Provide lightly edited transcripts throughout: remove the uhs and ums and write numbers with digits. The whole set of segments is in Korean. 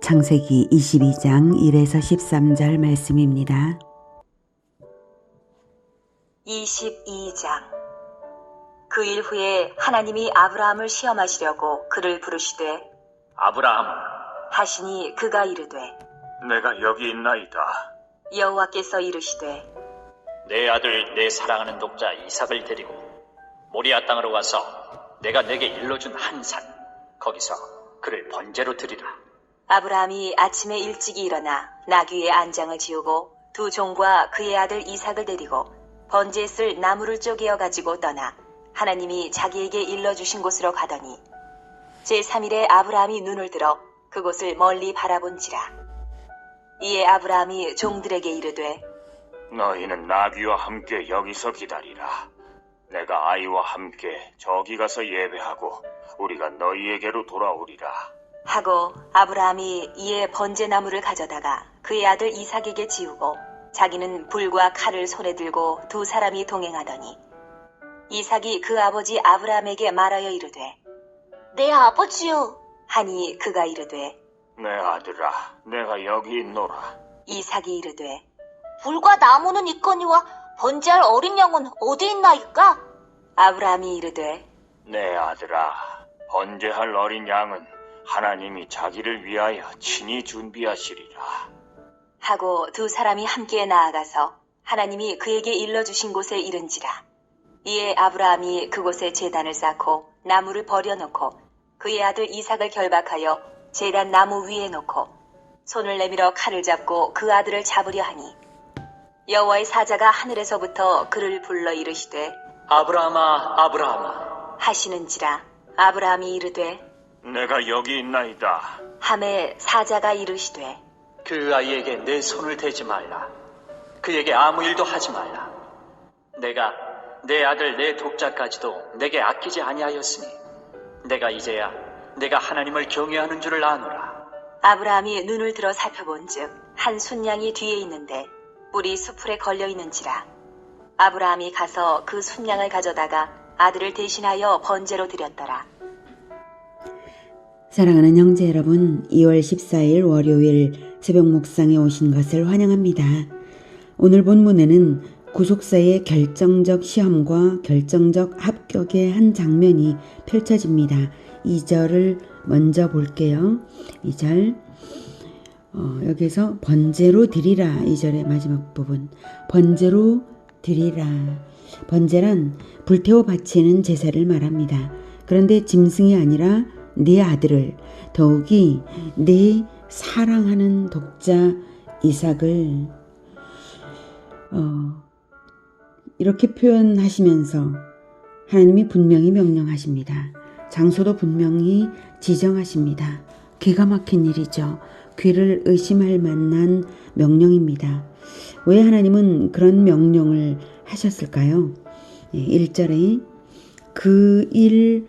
창세기 22장 1에서 13절 말씀입니다. 22장. 그 일 후에 하나님이 아브라함을 시험하시려고 그를 부르시되 아브라함, 하시니 그가 이르되 내가 여기 있나이다. 여호와께서 이르시되 내 아들 내 사랑하는 독자 이삭을 데리고 모리아 땅으로 가서 내가 내게 일러준 한 산 거기서 그를 번제로 드리라. 아브라함이 아침에 일찍이 일어나 나귀의 안장을 지우고 두 종과 그의 아들 이삭을 데리고 번제에 쓸 나무를 쪼개어 가지고 떠나 하나님이 자기에게 일러주신 곳으로 가더니 제3일에 아브라함이 눈을 들어 그곳을 멀리 바라본지라. 이에 아브라함이 종들에게 이르되 너희는 나귀와 함께 여기서 기다리라. 내가 아이와 함께 저기 가서 예배하고 우리가 너희에게로 돌아오리라. 하고 아브라함이 이에 번제나무를 가져다가 그의 아들 이삭에게 지우고 자기는 불과 칼을 손에 들고 두 사람이 동행하더니 이삭이 그 아버지 아브라함에게 말하여 이르되 내 아버지요. 하니 그가 이르되 내 아들아, 내가 여기 있노라. 이삭이 이르되 불과 나무는 있거니와 번제할 어린 양은 어디 있나이까? 아브라함이 이르되 내 아들아, 번제할 어린 양은 하나님이 자기를 위하여 친히 준비하시리라. 하고 두 사람이 함께 나아가서 하나님이 그에게 일러주신 곳에 이른지라. 이에 아브라함이 그곳에 제단을 쌓고 나무를 버려놓고 그의 아들 이삭을 결박하여 제단 나무 위에 놓고 손을 내밀어 칼을 잡고 그 아들을 잡으려 하니 여호와의 사자가 하늘에서부터 그를 불러 이르시되 아브라함아, 아브라함아. 하시는지라. 아브라함이 이르되 내가 여기 있나이다. 하매 사자가 이르시되 그 아이에게 내 손을 대지 말라. 그에게 아무 일도 하지 말라. 내가 내 아들 내 독자까지도 내게 아끼지 아니하였으니 내가 이제야 내가 하나님을 경외하는 줄을 아노라. 아브라함이 눈을 들어 살펴본즉 한 순양이 뒤에 있는데 뿔이 수풀에 걸려 있는지라. 아브라함이 가서 그 순양을 가져다가 아들을 대신하여 번제로 드렸더라. 사랑하는 형제 여러분, 2월 14일 월요일 새벽 묵상에 오신 것을 환영합니다. 오늘 본문에는 구속사의 결정적 시험과 결정적 합격의 한 장면이 펼쳐집니다. 2절을 먼저 볼게요. 2절 여기서 번제로 드리라. 2절의 마지막 부분. 번제로 드리라. 번제란 불태워 바치는 제사를 말합니다. 그런데 짐승이 아니라 네 아들을, 더욱이 네 사랑하는 독자 이삭을 이렇게 표현하시면서 하나님이 분명히 명령하십니다. 장소도 분명히 지정하십니다. 기가 막힌 일이죠. 귀를 의심할 만한 명령입니다. 왜 하나님은 그런 명령을 하셨을까요? 1절에 그 일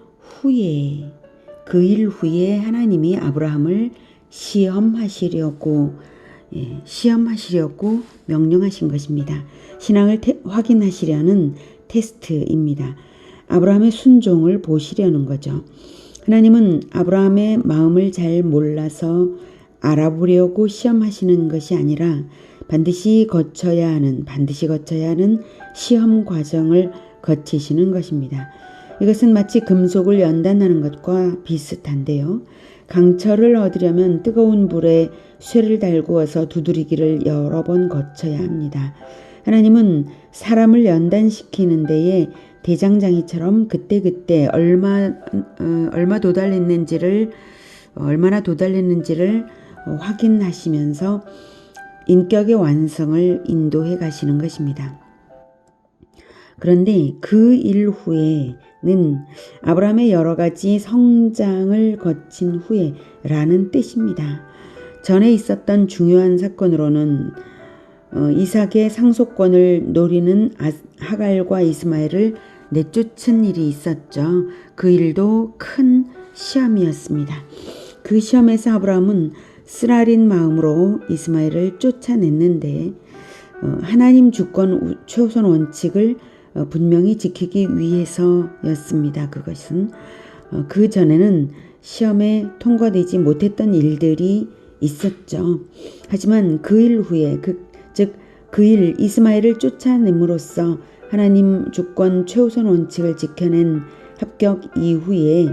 후에 하나님이 아브라함을 시험하시려고 명령하신 것입니다. 신앙을 확인하시려는 테스트입니다. 아브라함의 순종을 보시려는 거죠. 하나님은 아브라함의 마음을 잘 몰라서 알아보려고 시험하시는 것이 아니라 반드시 거쳐야 하는 시험 과정을 거치시는 것입니다. 이것은 마치 금속을 연단하는 것과 비슷한데요. 강철을 얻으려면 뜨거운 불에 쇠를 달구어서 두드리기를 여러 번 거쳐야 합니다. 하나님은 사람을 연단시키는 데에 대장장이처럼 그때그때 얼마나 도달했는지를 확인하시면서 인격의 완성을 인도해 가시는 것입니다. 그런데 그 일 후에는 아브라함의 여러 가지 성장을 거친 후에라는 뜻입니다. 전에 있었던 중요한 사건으로는 이삭의 상속권을 노리는 하갈과 이스마엘을 내쫓은 일이 있었죠. 그 일도 큰 시험이었습니다. 그 시험에서 아브라함은 쓰라린 마음으로 이스마엘을 쫓아냈는데 하나님 주권 최우선 원칙을 분명히 지키기 위해서였습니다. 그것은 그 전에는 시험에 통과되지 못했던 일들이 있었죠. 하지만 그 일 후에 즉 그 일 이스마엘을 쫓아냄으로써 하나님 주권 최우선 원칙을 지켜낸 합격 이후에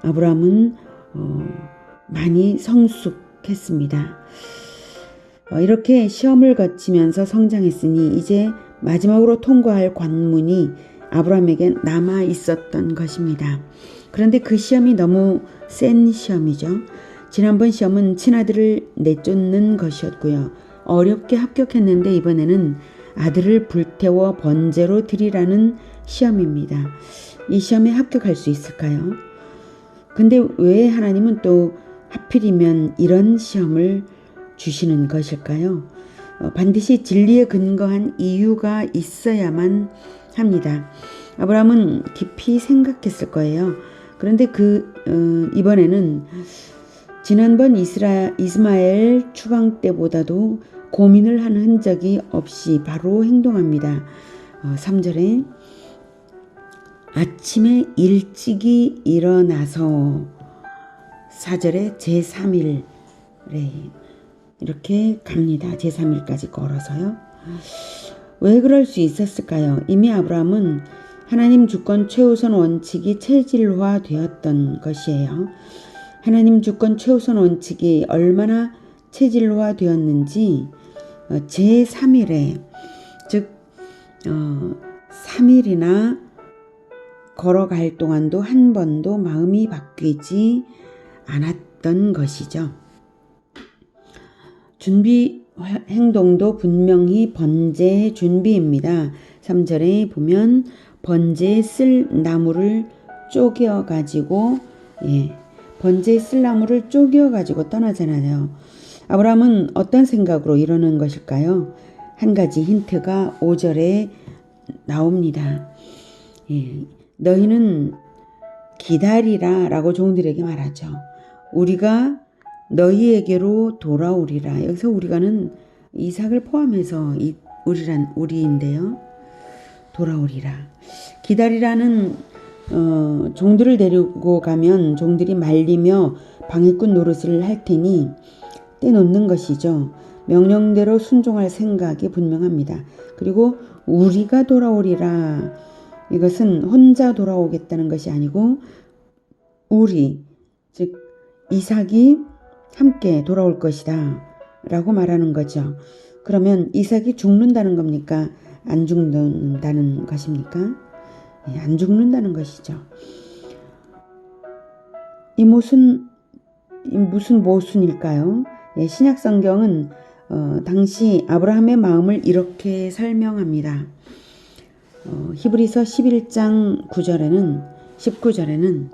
아브라함은 많이 성숙했습니다. 이렇게 시험을 거치면서 성장했으니 이제 마지막으로 통과할 관문이 아브라함에게 남아 있었던 것입니다. 그런데 그 시험이 너무 센 시험이죠. 지난번 시험은 친아들을 내쫓는 것이었고요. 어렵게 합격했는데 이번에는 아들을 불태워 번제로 드리라는 시험입니다. 이 시험에 합격할 수 있을까요? 근데 왜 하나님은 또 하필이면 이런 시험을 주시는 것일까요? 반드시 진리에 근거한 이유가 있어야만 합니다. 아브라함은 깊이 생각했을 거예요. 그런데 이번에는 지난번 이스마엘 추방 때보다도 고민을 한 흔적이 없이 바로 행동합니다. 3절에 아침에 일찍이 일어나서 4절에 제3일에 이렇게 갑니다. 제3일까지 걸어서요. 왜 그럴 수 있었을까요? 이미 아브라함은 하나님 주권 최우선 원칙이 체질화되었던 것이에요. 하나님 주권 최우선 원칙이 얼마나 체질화되었는지 제3일에 즉 3일이나 걸어갈 동안도 한 번도 마음이 바뀌지 않았던 것이죠. 준비 행동도 분명히 번제 준비입니다. 3절에 보면 번제에 쓸 나무를 쪼개어가지고 번제에 쓸 나무를 쪼개어가지고 떠나잖아요. 아브라함은 어떤 생각으로 이러는 것일까요? 한 가지 힌트가 5절에 나옵니다. 너희는 기다리라 라고 종들에게 말하죠. 우리가 너희에게로 돌아오리라. 여기서 우리가는 이삭을 포함해서 우리인데요. 돌아오리라. 기다리라는 종들을 데리고 가면 종들이 말리며 방해꾼 노릇을 할 테니 떼놓는 것이죠. 명령대로 순종할 생각이 분명합니다. 그리고 우리가 돌아오리라. 이것은 혼자 돌아오겠다는 것이 아니고 우리, 즉 이삭이 함께 돌아올 것이다 라고 말하는 거죠. 그러면 이삭이 죽는다는 겁니까? 안 죽는다는 것입니까? 안 죽는다는 것이죠. 이 무슨 모순일까요? 신약 성경은 당시 아브라함의 마음을 이렇게 설명합니다. 히브리서 11장 19절에는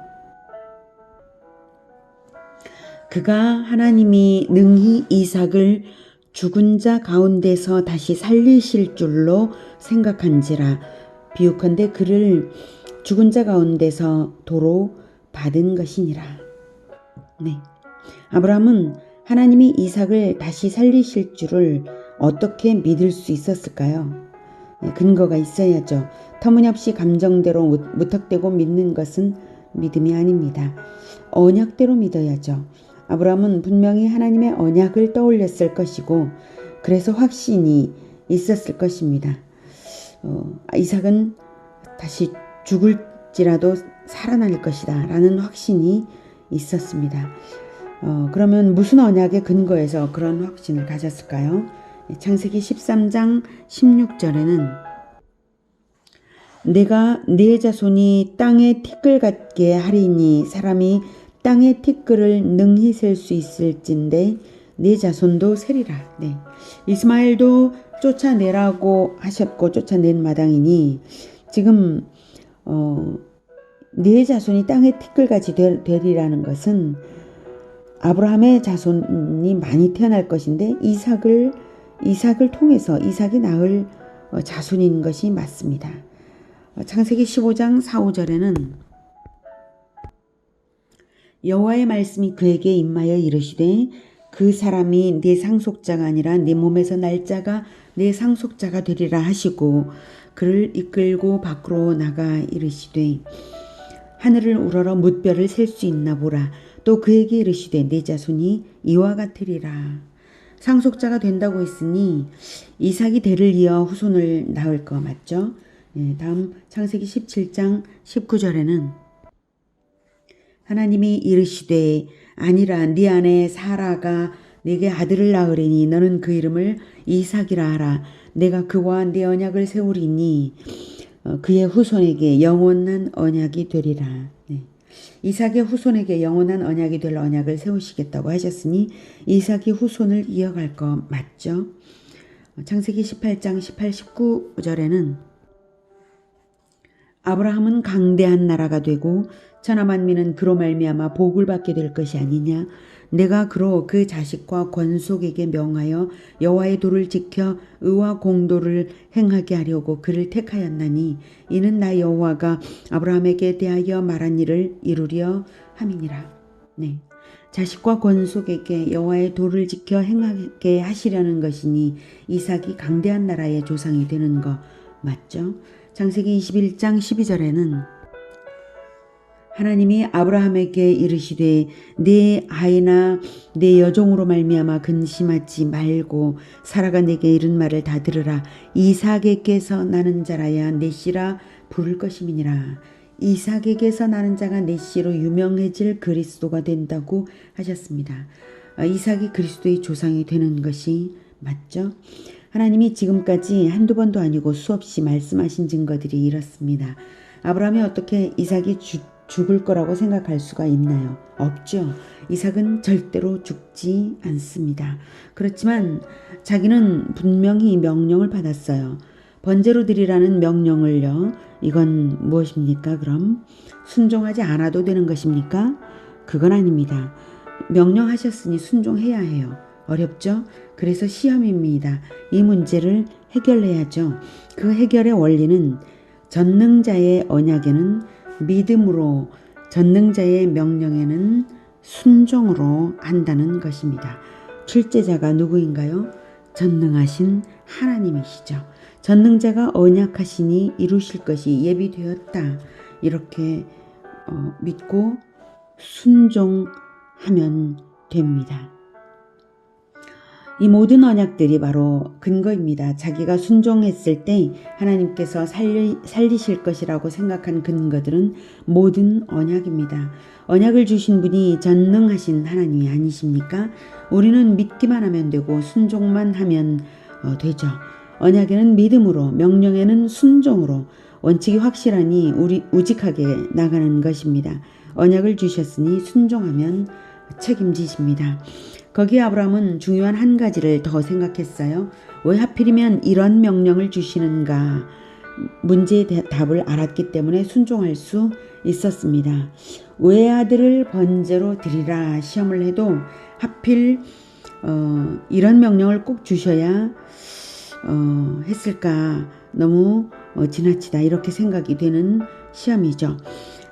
그가 하나님이 능히 이삭을 죽은 자 가운데서 다시 살리실 줄로 생각한지라 비유컨대 그를 죽은 자 가운데서 도로 받은 것이니라. 네. 아브라함은 하나님이 이삭을 다시 살리실 줄을 어떻게 믿을 수 있었을까요? 근거가 있어야죠. 터무니없이 감정대로 무턱대고 믿는 것은 믿음이 아닙니다. 언약대로 믿어야죠. 아브라함은 분명히 하나님의 언약을 떠올렸을 것이고 그래서 확신이 있었을 것입니다. 이삭은 다시 죽을지라도 살아날 것이다 라는 확신이 있었습니다. 그러면 무슨 언약의 근거에서 그런 확신을 가졌을까요? 창세기 13장 16절에는 내가 네 자손이 땅의 티끌 같게 하리니 사람이 땅의 티끌을 능히 셀 수 있을진데 네 자손도 세리라. 네. 이스마엘도 쫓아내라고 하셨고 쫓아낸 마당이니 지금 네 자손이 땅의 티끌같이 되리라는 것은 아브라함의 자손이 많이 태어날 것인데 이삭을 통해서 이삭이 낳을 자손인 것이 맞습니다. 창세기 15장 4, 5절에는 여호와의 말씀이 그에게 임하여 이르시되 그 사람이 네 상속자가 아니라 네 몸에서 날짜가 네 상속자가 되리라 하시고 그를 이끌고 밖으로 나가 이르시되 하늘을 우러러 뭇별을 셀 수 있나 보라 또 그에게 이르시되 내 자손이 이와 같으리라. 상속자가 된다고 했으니 이삭이 대를 이어 후손을 낳을 거 맞죠? 다음 창세기 17장 19절에는 하나님이 이르시되 아니라 네 아내 사라가 네게 아들을 낳으리니 너는 그 이름을 이삭이라 하라. 내가 그와 네 언약을 세우리니 그의 후손에게 영원한 언약이 되리라. 이삭의 후손에게 영원한 언약이 될 언약을 세우시겠다고 하셨으니 이삭이 후손을 이어갈 거 맞죠? 창세기 18장 18, 19절에는 아브라함은 강대한 나라가 되고 천하만민은 그로 말미암아 복을 받게 될 것이 아니냐. 내가 그로 그 자식과 권속에게 명하여 여호와의 도를 지켜 의와 공도를 행하게 하려고 그를 택하였나니 이는 나 여호와가 아브라함에게 대하여 말한 일을 이루려 함이니라. 자식과 권속에게 여호와의 도를 지켜 행하게 하시려는 것이니 이삭이 강대한 나라의 조상이 되는 거 맞죠? 창세기 21장 12절에는 하나님이 아브라함에게 이르시되 네 아이나 네 여종으로 말미암아 근심하지 말고 사라가 내게 이른 말을 다 들으라. 이삭에게서 나는 자라야 내 씨라 부를 것임이니라. 이삭에게서 나는 자가 내 씨로 유명해질 그리스도가 된다고 하셨습니다. 이삭이 그리스도의 조상이 되는 것이 맞죠? 하나님이 지금까지 한두 번도 아니고 수없이 말씀하신 증거들이 이렇습니다. 아브라함이 어떻게 이삭이 죽을 거라고 생각할 수가 있나요? 없죠. 이삭은 절대로 죽지 않습니다. 그렇지만 자기는 분명히 명령을 받았어요. 번제로 드리라는 명령을요. 이건 무엇입니까? 그럼 순종하지 않아도 되는 것입니까? 그건 아닙니다. 명령하셨으니 순종해야 해요. 어렵죠? 그래서 시험입니다. 이 문제를 해결해야죠. 그 해결의 원리는 전능자의 언약에는 믿음으로, 전능자의 명령에는 순종으로 한다는 것입니다. 출제자가 누구인가요? 전능하신 하나님이시죠. 전능자가 언약하시니 이루실 것이 예비되었다. 이렇게 믿고 순종하면 됩니다. 이 모든 언약들이 바로 근거입니다. 자기가 순종했을 때 하나님께서 살리실 것이라고 생각한 근거들은 모든 언약입니다. 언약을 주신 분이 전능하신 하나님이 아니십니까? 우리는 믿기만 하면 되고 순종만 하면 되죠. 언약에는 믿음으로, 명령에는 순종으로, 원칙이 확실하니 우리 우직하게 나가는 것입니다. 언약을 주셨으니 순종하면 책임지십니다. 거기에 아브라함은 중요한 한 가지를 더 생각했어요. 왜 하필이면 이런 명령을 주시는가? 문제의 답을 알았기 때문에 순종할 수 있었습니다. 외아들을 번제로 드리라 시험을 해도 하필 이런 명령을 꼭 주셔야 했을까? 너무 지나치다 이렇게 생각이 되는 시험이죠.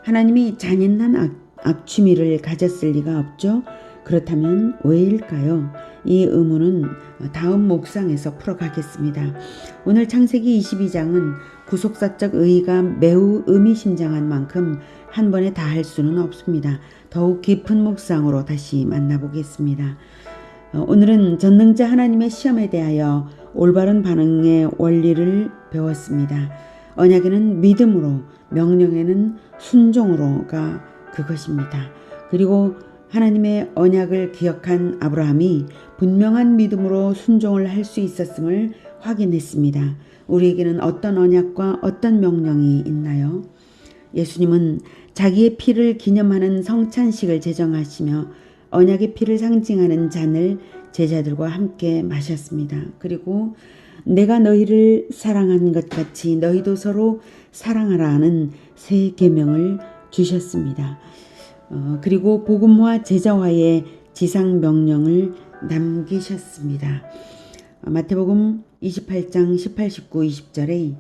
하나님이 잔인한 악취미를 가졌을 리가 없죠. 그렇다면 왜일까요? 이 의문은 다음 묵상에서 풀어가겠습니다. 오늘 창세기 22장은 구속사적 의의가 매우 의미심장한 만큼 한 번에 다 할 수는 없습니다. 더욱 깊은 묵상으로 다시 만나보겠습니다. 오늘은 전능자 하나님의 시험에 대하여 올바른 반응의 원리를 배웠습니다. 언약에는 믿음으로, 명령에는 순종으로가 그것입니다. 그리고 하나님의 언약을 기억한 아브라함이 분명한 믿음으로 순종을 할 수 있었음을 확인했습니다. 우리에게는 어떤 언약과 어떤 명령이 있나요? 예수님은 자기의 피를 기념하는 성찬식을 제정하시며 언약의 피를 상징하는 잔을 제자들과 함께 마셨습니다. 그리고 내가 너희를 사랑한 것 같이 너희도 서로 사랑하라는 새 계명을 주셨습니다. 그리고 복음화 제자화의 지상 명령을 남기셨습니다. 마태복음 28장 18, 19, 20절에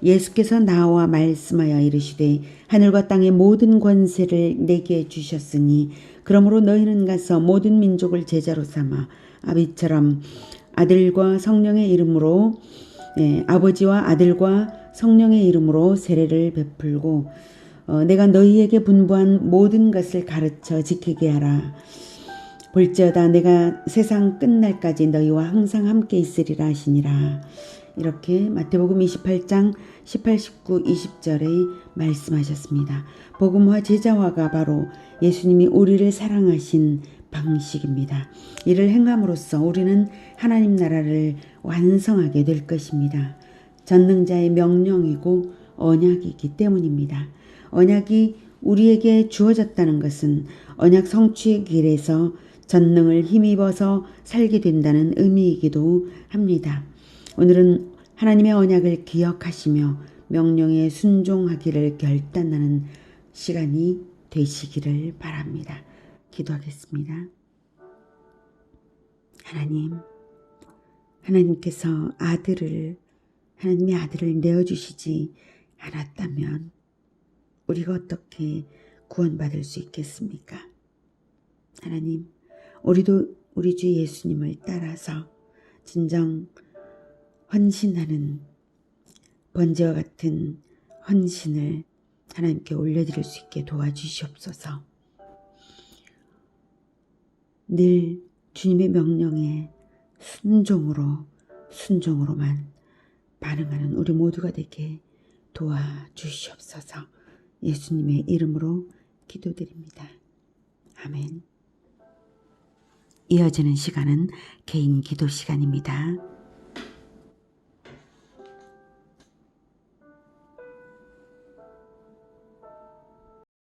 예수께서 나와 말씀하여 이르시되 하늘과 땅의 모든 권세를 내게 주셨으니 그러므로 너희는 가서 모든 민족을 제자로 삼아 아비처럼 아들과 성령의 이름으로 아버지와 아들과 성령의 이름으로 세례를 베풀고 내가 너희에게 분부한 모든 것을 가르쳐 지키게 하라. 볼지어다 내가 세상 끝날까지 너희와 항상 함께 있으리라 하시니라. 이렇게 마태복음 28장 18, 19, 20절에 말씀하셨습니다. 복음화 제자화가 바로 예수님이 우리를 사랑하신 방식입니다. 이를 행함으로써 우리는 하나님 나라를 완성하게 될 것입니다. 전능자의 명령이고 언약이기 때문입니다. 언약이 우리에게 주어졌다는 것은 언약 성취의 길에서 전능을 힘입어서 살게 된다는 의미이기도 합니다. 오늘은 하나님의 언약을 기억하시며 명령에 순종하기를 결단하는 시간이 되시기를 바랍니다. 기도하겠습니다. 하나님께서 하나님의 아들을 내어주시지 않았다면 우리가 어떻게 구원받을 수 있겠습니까? 하나님, 우리도 우리 주 예수님을 따라서 진정 헌신하는 번제와 같은 헌신을 하나님께 올려드릴 수 있게 도와주시옵소서. 늘 주님의 명령에 순종으로만 반응하는 우리 모두가 되게 도와주시옵소서. 예수님의 이름으로 기도드립니다. 아멘. 이어지는 시간은 개인 기도 시간입니다.